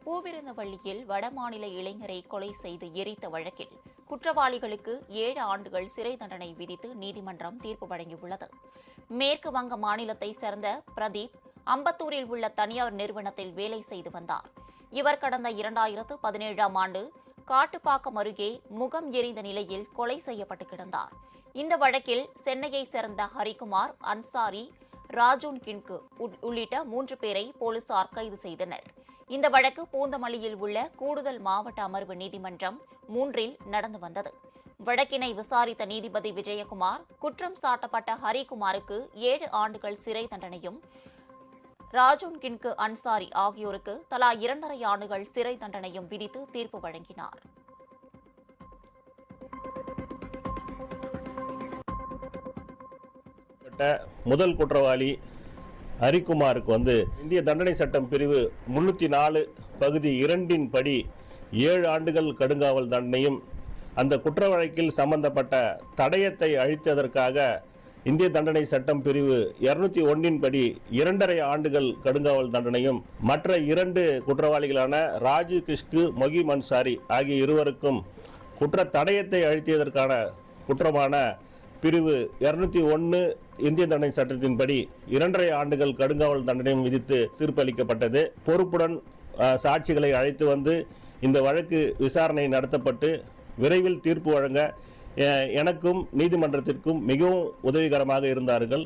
பூவிருந்தவள்ளியில் வடமாநில இளைஞரை கொலை செய்து எரித்த வழக்கில் குற்றவாளிகளுக்கு 7 ஆண்டுகள் சிறை தண்டனை விதித்து நீதிமன்றம் தீர்ப்பு வழங்கியுள்ளது. மேற்கு வங்க மாநிலத்தை சேர்ந்த பிரதீப் அம்பத்தூரில் உள்ள தனியார் நிறுவனத்தில் வேலை செய்து வந்தார். இவர் கடந்த 2017ஆம் ஆண்டு காட்டுப்பாக்கம் அருகே முகம் எரிந்த நிலையில் கொலை செய்யப்பட்டு கிடந்தார். இந்த வழக்கில் சென்னையைச் சேர்ந்த ஹரிகுமார், அன்சாரி, ராஜூன் கின்கு உள்ளிட்ட 3 பேரை போலீசார் கைது செய்தனர். இந்த வழக்கு பூந்தமல்லியில் உள்ள கூடுதல் மாவட்ட அமர்வு நீதிமன்றம் 3இல் நடந்து வந்தது. வழக்கினை விசாரித்த நீதிபதி விஜயகுமார் குற்றம் சாட்டப்பட்ட ஹரிகுமாருக்கு 7 ஆண்டுகள் சிறை தண்டனையும், ராஜூன் கின்கு, அன்சாரி ஆகியோருக்கு தலா 2.5 ஆண்டுகள் சிறை தண்டனையும் விதித்து தீர்ப்பு வழங்கினார். முதல் குற்றவாளி ஹரிகுமாருக்கு இந்திய தண்டனை சட்டம் பிரிவு 304 பகுதி 2இன் படி 7 ஆண்டுகள் கடுங்காவல் தண்டனையும், அந்த குற்ற வழக்கில் சம்பந்தப்பட்ட தடயத்தை அழித்ததற்காக இந்திய தண்டனை சட்டம் பிரிவு 201இன் படி 2.5 ஆண்டுகள் கடுங்காவல் தண்டனையும், மற்ற 2 குற்றவாளிகளான ராஜு கிஷ்கு, மொஹிம் அன்சாரி ஆகிய இருவருக்கும் குற்ற தடயத்தை அழித்ததற்கான குற்றமான பிரிவு 201 இந்திய தண்டனை சட்டத்தின்படி 2.5 ஆண்டுகள் கடுங்காவல் தண்டனையும் விதித்து தீர்ப்பளிக்கப்பட்டது. பொறுப்புடன் சாட்சிகளை அழைத்து வந்து இந்த வழக்கு விசாரணை நடத்தப்பட்டு விரைவில் தீர்ப்பு வழங்க எனக்கும் நீதிமன்றத்திற்கும் மிகவும் உதவிகரமாக இருந்தார்கள்.